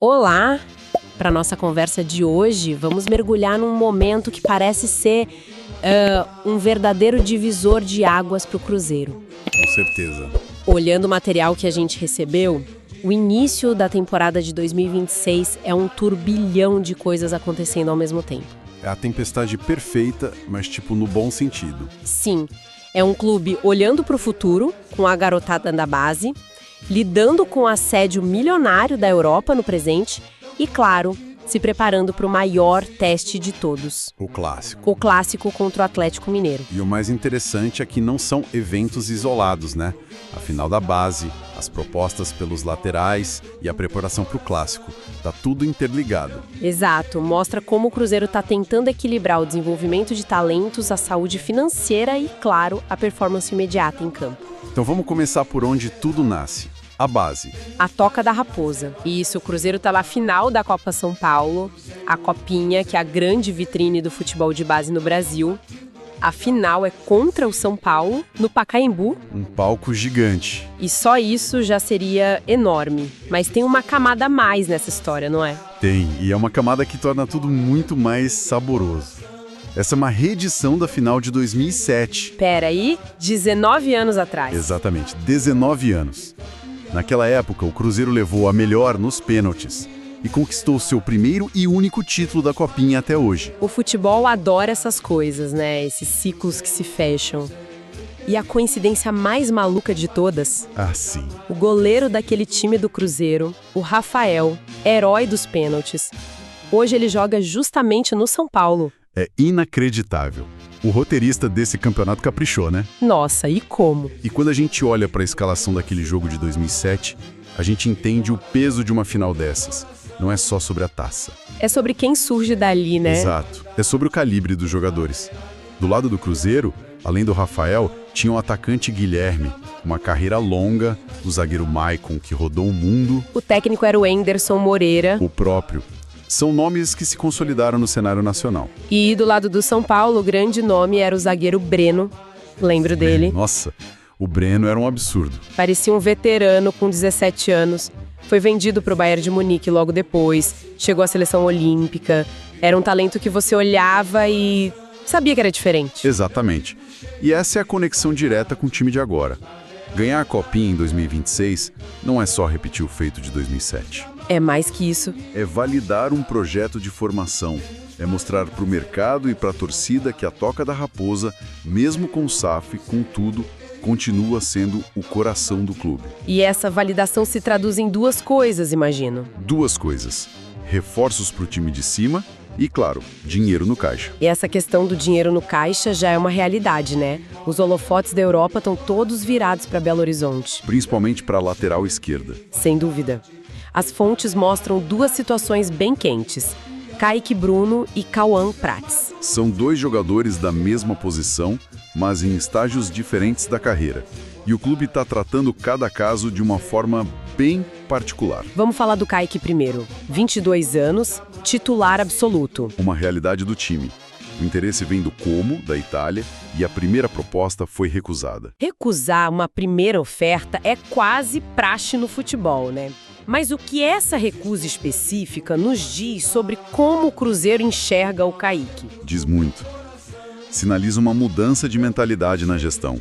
Olá! Para nossa conversa de hoje, vamos mergulhar num momento que parece ser um verdadeiro divisor de águas para o Cruzeiro. Com certeza. Olhando o material que a gente recebeu, o início da temporada de 2026 é um turbilhão de coisas acontecendo ao mesmo tempo. É a tempestade perfeita, mas tipo no bom sentido. Sim, é um clube olhando para o futuro, com a garotada da base, lidando com o assédio milionário da Europa no presente e, claro, se preparando para o maior teste de todos. O clássico. O clássico contra o Atlético Mineiro. E o mais interessante é que não são eventos isolados, né? A final da base, as propostas pelos laterais e a preparação para o clássico. Tá tudo interligado. Exato, mostra como o Cruzeiro está tentando equilibrar o desenvolvimento de talentos, a saúde financeira e, claro, a performance imediata em campo. Então vamos começar por onde tudo nasce. A base. A Toca da Raposa. Isso, o Cruzeiro tá na final da Copa São Paulo, a Copinha, que é a grande vitrine do futebol de base no Brasil. A final é contra o São Paulo, no Pacaembu. Um palco gigante. E só isso já seria enorme. Mas tem uma camada a mais nessa história, não é? Tem, e é uma camada que torna tudo muito mais saboroso. Essa é uma reedição da final de 2007. Pera aí, 19 anos atrás. Exatamente, 19 anos. Naquela época, o Cruzeiro levou a melhor nos pênaltis e conquistou seu primeiro e único título da Copinha até hoje. O futebol adora essas coisas, né? Esses ciclos que se fecham. E a coincidência mais maluca de todas? Ah, sim. O goleiro daquele time do Cruzeiro, o Rafael, herói dos pênaltis. Hoje ele joga justamente no São Paulo. É inacreditável. O roteirista desse campeonato caprichou, né? Nossa, e como? E quando a gente olha para a escalação daquele jogo de 2007, a gente entende o peso de uma final dessas. Não é só sobre a taça. É sobre quem surge dali, né? Exato. É sobre o calibre dos jogadores. Do lado do Cruzeiro, além do Rafael, tinha o atacante Guilherme, uma carreira longa, o zagueiro Maicon, que rodou o mundo. O técnico era o Enderson Moreira. O próprio. São nomes que se consolidaram no cenário nacional. E do lado do São Paulo, o grande nome era o zagueiro Breno. Lembro dele. Nossa, o Breno era um absurdo. Parecia um veterano com 17 anos. Foi vendido para o Bayern de Munique logo depois. Chegou à seleção olímpica. Era um talento que você olhava e sabia que era diferente. Exatamente. E essa é a conexão direta com o time de agora. Ganhar a Copinha em 2026 não é só repetir o feito de 2007. É mais que isso. É validar um projeto de formação. É mostrar para o mercado e para a torcida que a Toca da Raposa, mesmo com o SAF, com tudo, continua sendo o coração do clube. E essa validação se traduz em duas coisas, imagino. Duas coisas. Reforços para o time de cima e, claro, dinheiro no caixa. E essa questão do dinheiro no caixa já é uma realidade, né? Os holofotes da Europa estão todos virados para Belo Horizonte. Principalmente para a lateral esquerda. Sem dúvida. As fontes mostram duas situações bem quentes. Kaique Bruno e Cauã Prates. São dois jogadores da mesma posição, mas em estágios diferentes da carreira. E o clube está tratando cada caso de uma forma bem particular. Vamos falar do Kaique primeiro. 22 anos, titular absoluto. Uma realidade do time. O interesse vem do Como, da Itália, e a primeira proposta foi recusada. Recusar uma primeira oferta é quase praxe no futebol, né? Mas o que essa recusa específica nos diz sobre como o Cruzeiro enxerga o Kaique? Diz muito. Sinaliza uma mudança de mentalidade na gestão.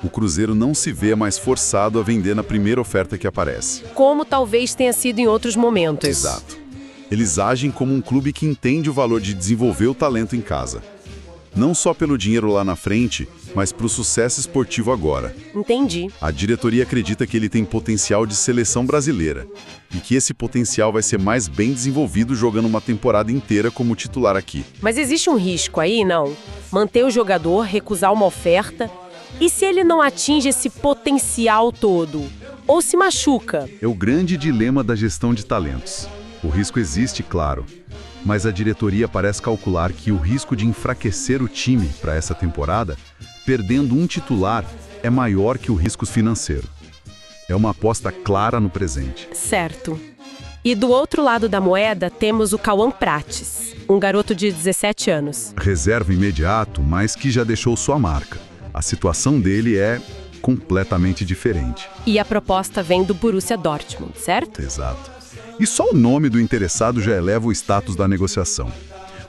O Cruzeiro não se vê mais forçado a vender na primeira oferta que aparece. Como talvez tenha sido em outros momentos. Exato. Eles agem como um clube que entende o valor de desenvolver o talento em casa. Não só pelo dinheiro lá na frente, mas para o sucesso esportivo agora. Entendi. A diretoria acredita que ele tem potencial de seleção brasileira e que esse potencial vai ser mais bem desenvolvido jogando uma temporada inteira como titular aqui. Mas existe um risco aí, não? Manter o jogador, recusar uma oferta. E se ele não atinge esse potencial todo? Ou se machuca? É o grande dilema da gestão de talentos. O risco existe, claro, mas a diretoria parece calcular que o risco de enfraquecer o time para essa temporada, perdendo um titular, é maior que o risco financeiro. É uma aposta clara no presente. Certo. E do outro lado da moeda temos o Cauã Prates, um garoto de 17 anos. Reserva imediato, mas que já deixou sua marca. A situação dele é completamente diferente. E a proposta vem do Borussia Dortmund, certo? Exato. E só o nome do interessado já eleva o status da negociação.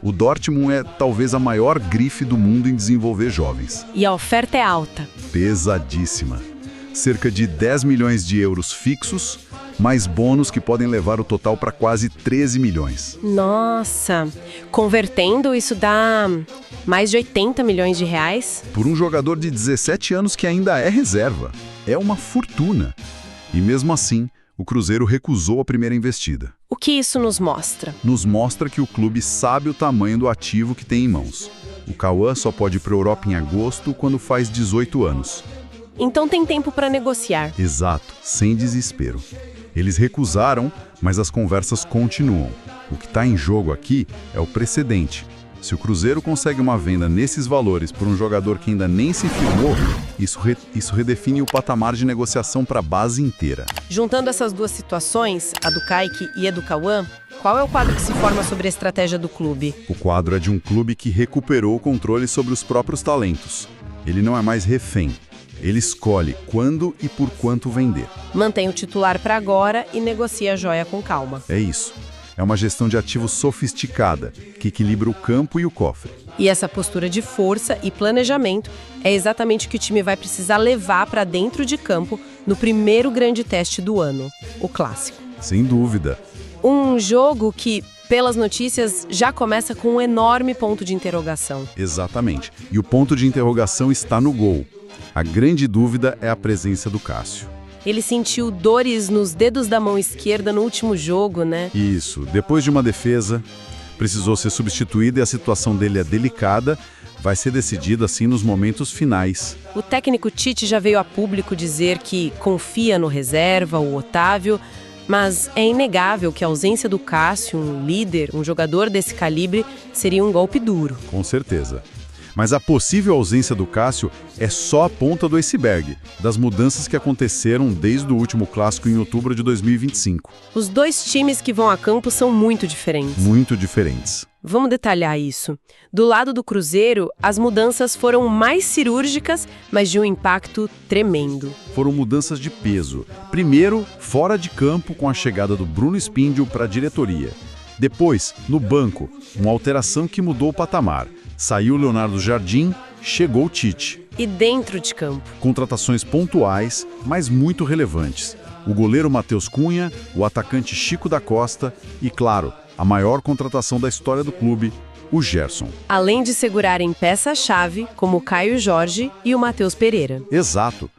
O Dortmund é talvez a maior grife do mundo em desenvolver jovens. E a oferta é alta. Pesadíssima. Cerca de 10 milhões de euros fixos, mais bônus que podem levar o total para quase 13 milhões. Nossa, convertendo isso dá mais de 80 milhões de reais? Por um jogador de 17 anos que ainda é reserva. É uma fortuna. E mesmo assim, o Cruzeiro recusou a primeira investida. O que isso nos mostra? Nos mostra que o clube sabe o tamanho do ativo que tem em mãos. O Cauã só pode ir para a Europa em agosto, quando faz 18 anos. Então tem tempo para negociar. Exato, sem desespero. Eles recusaram, mas as conversas continuam. O que está em jogo aqui é o precedente. Se o Cruzeiro consegue uma venda nesses valores por um jogador que ainda nem se firmou, isso redefine o patamar de negociação para a base inteira. Juntando essas duas situações, a do Kaique e a do Cauã, qual é o quadro que se forma sobre a estratégia do clube? O quadro é de um clube que recuperou o controle sobre os próprios talentos. Ele não é mais refém. Ele escolhe quando e por quanto vender. Mantém o titular para agora e negocia a joia com calma. É isso. É uma gestão de ativos sofisticada, que equilibra o campo e o cofre. E essa postura de força e planejamento é exatamente o que o time vai precisar levar para dentro de campo no primeiro grande teste do ano, o Clássico. Sem dúvida. Um jogo que, pelas notícias, já começa com um enorme ponto de interrogação. Exatamente. E o ponto de interrogação está no gol. A grande dúvida é a presença do Cássio. Ele sentiu dores nos dedos da mão esquerda no último jogo, né? Isso. Depois de uma defesa, precisou ser substituído e a situação dele é delicada. Vai ser decidida assim nos momentos finais. O técnico Tite já veio a público dizer que confia no reserva, o Otávio, mas é inegável que a ausência do Cássio, um líder, um jogador desse calibre, seria um golpe duro. Com certeza. Mas a possível ausência do Cássio é só a ponta do iceberg, das mudanças que aconteceram desde o último clássico em outubro de 2025. Os dois times que vão a campo são muito diferentes. Muito diferentes. Vamos detalhar isso. Do lado do Cruzeiro, as mudanças foram mais cirúrgicas, mas de um impacto tremendo. Foram mudanças de peso. Primeiro, fora de campo com a chegada do Bruno Spindl para a diretoria. Depois, no banco, uma alteração que mudou o patamar. Saiu o Leonardo Jardim, chegou o Tite. E dentro de campo? Contratações pontuais, mas muito relevantes. O goleiro Matheus Cunha, o atacante Chico da Costa e, claro, a maior contratação da história do clube, o Gerson. Além de segurarem peça-chave, como o Caio Jorge e o Matheus Pereira. Exato.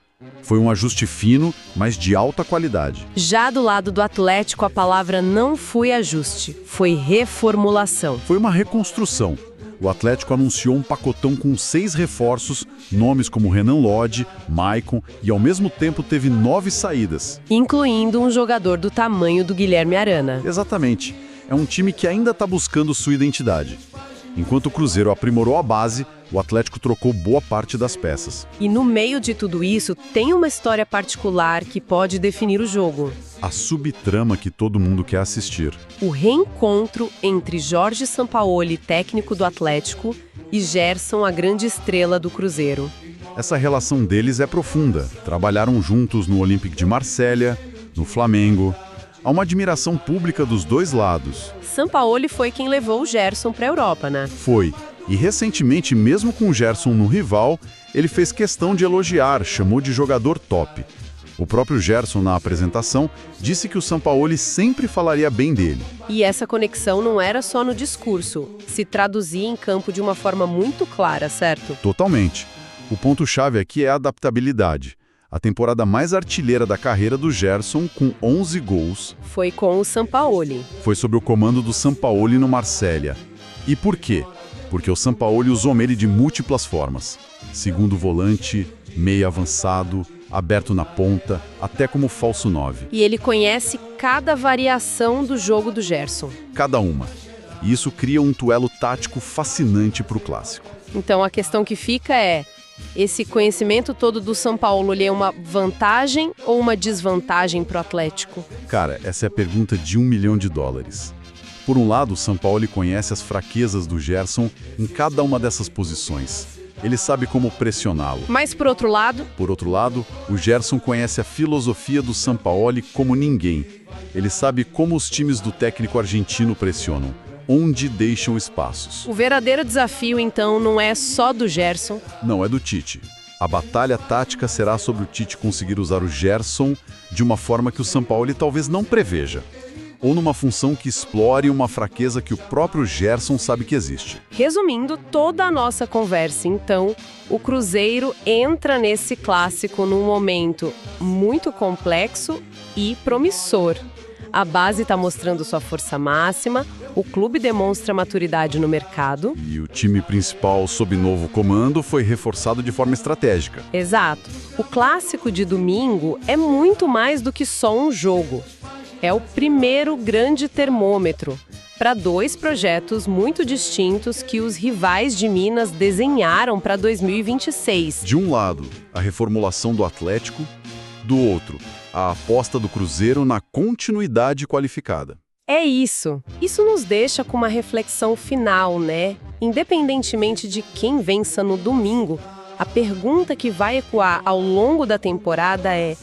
Foi um ajuste fino, mas de alta qualidade. Já do lado do Atlético, a palavra não foi ajuste, foi reformulação. Foi uma reconstrução. O Atlético anunciou um pacotão com 6 reforços, nomes como Renan Lodge, Maicon, e ao mesmo tempo teve 9 saídas. Incluindo um jogador do tamanho do Guilherme Arana. Exatamente. É um time que ainda está buscando sua identidade. Enquanto o Cruzeiro aprimorou a base, o Atlético trocou boa parte das peças. E no meio de tudo isso, tem uma história particular que pode definir o jogo. A subtrama que todo mundo quer assistir. O reencontro entre Jorge Sampaoli, técnico do Atlético, e Gerson, a grande estrela do Cruzeiro. Essa relação deles é profunda. Trabalharam juntos no Olympique de Marselha, no Flamengo. Há uma admiração pública dos dois lados. Sampaoli foi quem levou o Gerson para a Europa, né? Foi. E recentemente, mesmo com o Gerson no rival, ele fez questão de elogiar, chamou de jogador top. O próprio Gerson, na apresentação, disse que o Sampaoli sempre falaria bem dele. E essa conexão não era só no discurso, se traduzia em campo de uma forma muito clara, certo? Totalmente. O ponto-chave aqui é a adaptabilidade. A temporada mais artilheira da carreira do Gerson, com 11 gols, foi com o Sampaoli. Foi sob o comando do Sampaoli no Marselha. E por quê? Porque o Sampaoli usou ele de múltiplas formas. Segundo volante, meio avançado, aberto na ponta, até como falso 9. E ele conhece cada variação do jogo do Gerson. Cada uma. E isso cria um duelo tático fascinante para o clássico. Então a questão que fica é, esse conhecimento todo do Sampaoli é uma vantagem ou uma desvantagem para o Atlético? Cara, essa é a pergunta de $1 milhão. Por um lado, o Sampaoli conhece as fraquezas do Gerson em cada uma dessas posições. Ele sabe como pressioná-lo. Mas, por outro lado, o Gerson conhece a filosofia do Sampaoli como ninguém. Ele sabe como os times do técnico argentino pressionam, onde deixam espaços. o verdadeiro desafio, então, não é só do Gerson. Não é do Tite. A batalha tática será sobre o Tite conseguir usar o Gerson de uma forma que o Sampaoli talvez não preveja, ou numa função que explore uma fraqueza que o próprio Gerson sabe que existe. Resumindo toda a nossa conversa, então, o Cruzeiro entra nesse clássico num momento muito complexo e promissor. A base está mostrando sua força máxima, o clube demonstra maturidade no mercado. E o time principal, sob novo comando, foi reforçado de forma estratégica. Exato. O clássico de domingo é muito mais do que só um jogo. É o primeiro grande termômetro para dois projetos muito distintos que os rivais de Minas desenharam para 2026. De um lado, a reformulação do Atlético, do outro, a aposta do Cruzeiro na continuidade qualificada. É isso. Isso nos deixa com uma reflexão final, né? Independentemente de quem vença no domingo, a pergunta que vai ecoar ao longo da temporada é: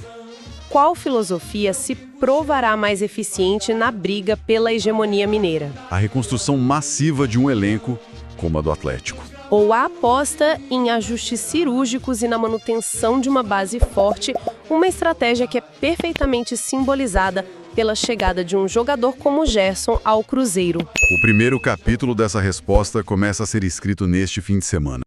qual filosofia se provará mais eficiente na briga pela hegemonia mineira? A reconstrução massiva de um elenco como a do Atlético. Ou a aposta em ajustes cirúrgicos e na manutenção de uma base forte, uma estratégia que é perfeitamente simbolizada pela chegada de um jogador como Gerson ao Cruzeiro. O primeiro capítulo dessa resposta começa a ser escrito neste fim de semana.